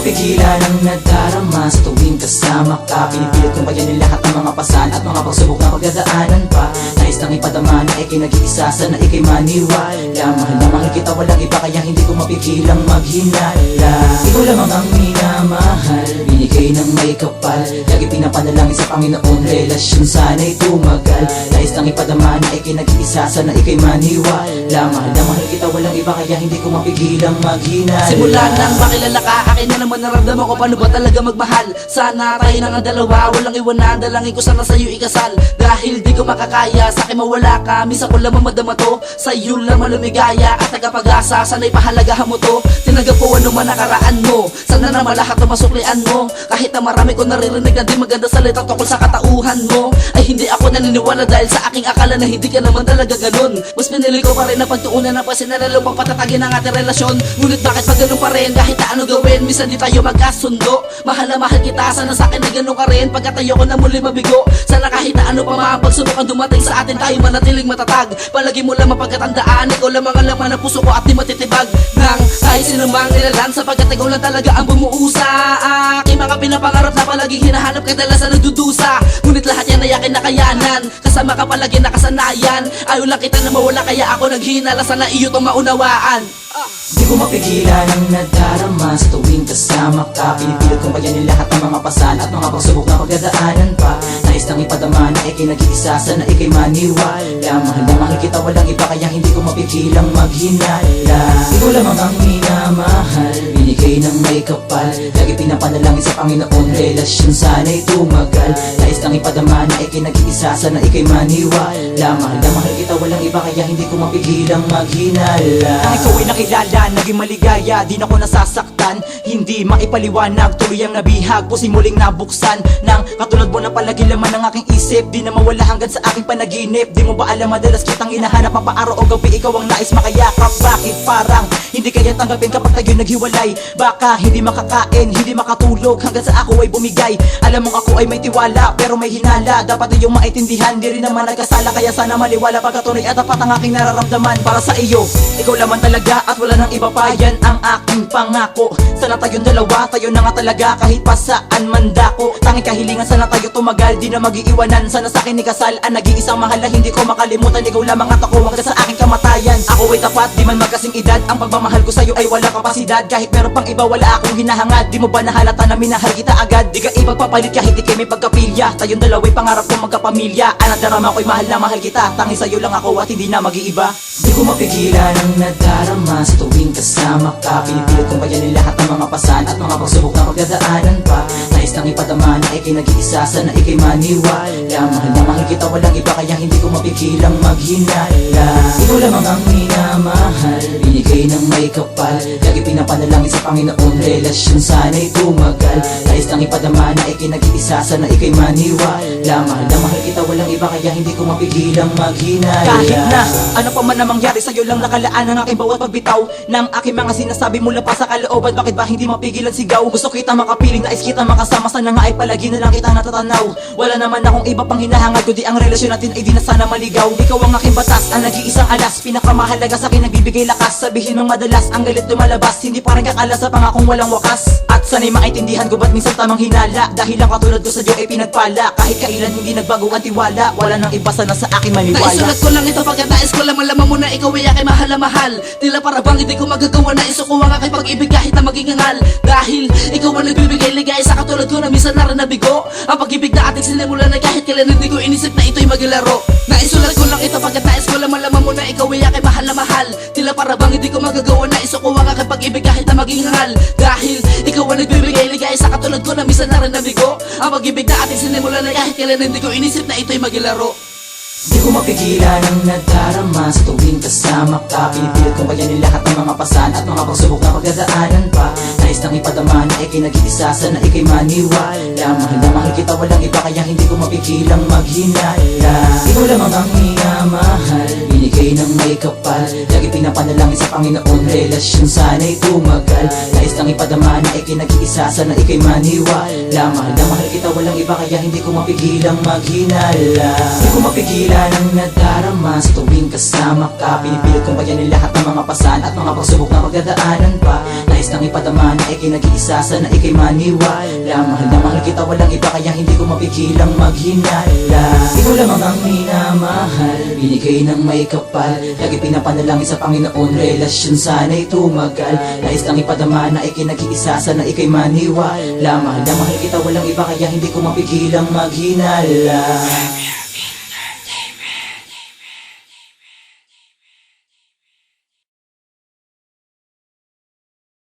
mapigilan ang nadarama sa tuwing kasama ka. Pinipilit kong bayanin lahat ng mga pasan at mga pagsubok na pagdadaanan pa. Nais nang ipadama na ikay nag-iisa, sana ikay maniwala. Mahal na mahal kita, walang iba, kaya hindi ko mapigilang maghinala. Ikaw lamang ang minamahal, binigay ng may kapal. Lagi pinapanalangin sa Panginoon, relasyon sana'y tumagal. Nais nang ipadama na ikay nag-iisa, sana ikay maniwala. Mahal na mahal kita, walang iba, kaya hindi ko mapigilang maghinala. Simula nang makilala ka, akin na naman naramdaman ko paano ba talaga magmahal. Sana tayo na nga dalawa, walang iwanan, dalangin ko sana sa'yo ikasal. Dahil di ko makakaya, sa'kin mawala ka, misa ko lamang madama to. Sa'yo lamang lumigaya at tagapag-asa, sana'y pahalagahan mo to. Tinagap ko ano man nakaraan mo, sana naman lahat na masuklian mo. Kahit na marami ko naririnig na di maganda salita tungkol sa katauhan mo, ay hindi ako naniniwala dahil sa aking akala na hindi ka naman talaga ganun. Mas pinili ko pa rin na pagtuunan ng pasinaralo pang patatagin ang ating relasyon. Ngunit bakit pa ganun pa rin kahit na ano gawin, minsan di tayo magkasundo. Mahal na mahal kita, sana sa'kin na ganun ka rin. Pagkatayo ko na muli mabigo, sana kahit na ano pa mga pagsubok ang dumating sa atin, tayo manatiling matatag. Palagi mo lang mapagkatandaan, ikaw lamang ang laman ng puso ko at di matitibag nang kahit sinumang nilalan, sapagkat ikaw lang talaga ang bumuo sa aking mga pinapangarap na palaging hinahanap, kadalasan nagdudusa. Ngunit lahat yan ay aking nakayanan, kasama ka palagi nakasanayan. Ayaw lang kita na mawala, kaya ako naghinala, sana iyo itong maunawaan. Di ko mapigilan ang nadarama sa tuwing kasama ka. Pinipilit kong bayanin lahat ng mga pasan at mga pagsubok na pagdadaanan pa. Nais nang ipadama na ikay nag-iisa, sana ikay maniwala. Mahal na mahal kita, walang iba, kaya hindi ko mapigilang maghinala. Ikaw lamang ang minamahal, binigay ng may kapal. Lagi pinapanalangin sa Panginoon, relasyon sana'y tumagal. Nais nang ipadama na ikay nag-iisa, sana ikay maniwala. Mahal na mahal kita, walang iba, kaya hindi ko mapigilang maghinala. Ang ikaw ay nakilala, naging maligaya, di na ko nasasaktan. Hindi maipaliwanag, tuloy ang nabihag, pusi muling nabuksan. Nang katulad mo na palagi laman ng aking isip, di na mawala hanggang sa aking panaginip. Di mo ba alam, madalas kitang hinahanap, mapaaraw o gabi, ikaw ang nais makayakap. Bakit parang hindi kaya tanggapin kapag tayo naghiwalay? Baka hindi makakain, hindi makatulog, hanggang sa ako ay bumigay. Alam mong ako ay may tiwala, pero may hinala. Dapat iyong maintindihan, di rin naman nagkasala, kaya sana maniwala pagkatunay at tapat ang aking nararamdaman para sa iyo. Ikaw lamang talaga at wala nang iba pa, yan ang aking pangako. Sana tayong dalawa, tayo na nga talaga kahit pa saan man dako. Tanging kahilingan, sana tayo tumagal, di na mag-iiwanan. Sana sa'kin ikasal ang nag-iisang mahal na hindi ko makalimutan. Ikaw lamang at ako hanggang sa aking kamatayan. Ako ay tapat, di man magkasing edad, ang pagmamahal ko sa'yo ay wala kapasidad. Kahit meron pang iba, wala akong hinahangad. Di mo ba nahalata na minahal kita agad? Di ka ipagpapalit kahit di kayo may pagkapilya. Tayong dalawa'y pangarap kong magkapamilya. Ang nadarama ko'y mahal na mahal kita, tanging sa'yo lang ako at hindi na mag-iiba. Di ko mapigilan ang nadarama sa tuwing kasama ka. Pinipilit kong bayanin lahat ng mga pasan at mga pagsubok na pagdadaanan pa. Nais nang ipadama na ikay nag-iisa, sana ikay maniwala. Mahal na mahal kita, walang iba, kaya hindi ko mapigilang maghinala. Ikaw lamang ang minamahal, binigay ng may kapal. Lagi pinapanalangin sa Panginoon, relasyon sana'y tumagal. Nais nang ipadama na ikay nag-iisa, sana ikay maniwala. Mahal na mahal kita, walang iba, kaya hindi ko mapigilang maghinala. Kahit na ano pa man na mangyari, sa'yo lang nakalaan ang aking bawat pagbitaw ng aking mga sinasabi mula pa sa kalooban. Bakit ba hindi mapigilan sigaw? Gusto kita makapiling, nais kita makasama, sana nga ay palagi na lang kita natatanaw. Wala naman akong iba pang hinahangad, kundi ang relasyon natin ay di na sana maligaw. Ikaw ang aking batas, ang nag-iisang alas, pinakamahalaga sa akin, nagbibigay lakas. Sabihin ng madalas, ang galit lumalabas, hindi pa rin kakala sa pangakong walang wakas. At sana'y maintindihan ko ba't minsan tamang hinala, dahil ang katulad ko sa Diyo ay pinagpala. Kahit kailan hindi nagbago ang tiwala, wala nang iba, sana sa akin maniwala. Naisulat ko lang ito pagkat nais ko lang malaman mo na ikaw ay aking mahal na mahal. Tila para bang hindi ko magagawa na isuko ang aking pag-ibig kahit na maging angal. Dahil ikaw ang nagbibigay ligay sa katulad ko na minsan na rin nabigo. Ang pag-ibig na ating sinimulan na kahit kailan hindi ko inisip na ito'y maglaro. Naisulat ko lang ito pagkat nais ko lang malaman mo na ikaw ay aking mahal na mahal. Tila para bang hindi ko magagawa na isuko ang aking pag-ibig kahit na maging angal. Dahil ikaw ang nagbibigay ligay sa katulad ko na minsan na rin nabigo. Ang pag-ibig na ating sinimulan na kahit kailan hindi ko inisip na ito'y maglaro. Di ko mapigilan ang nadarama sa tuwing kasama ka. Pinipilit kong bayanin lahat ng mga pasan at mga pagsubok na pagdadaanan pa. Nais nang ipadama na ikay nag-iisa, sana ikay maniwala. Mahal na mahal kita, walang iba, kaya hindi ko mapigilang maghinala. Ikaw lamang ang minamahal, binigay ng may kapal. Lagi pinapanalangin sa Panginoon, relasyon sana'y tumagal. Nais nang ipadama na ikay nag-iisa, sana ikay maniwala. Mahal na mahal kita, walang iba, kaya hindi ko mapigilang maghinala. Di ko mapigilan bigla nang nadarama sa tuwing kasama ka. Pinipilit kong payanin lahat ng mga pasan at mga pagsubok na pagdadaanan pa. Nais nang ipadama na ikay nag-iisa, sana ikay maniwala. Mahal na mahal kita, walang iba, kaya hindi ko mapigilang maghinala. Ikaw lamang ang minamahal, binigay ng may kapal. Lagi pinapanalangin sa Panginoon, relasyon sana'y tumagal. Nais nang ipadama na ikay nag-iisa, sana ikay maniwala. Mahal na mahal kita, walang iba, kaya hindi ko mapigilang maghinala.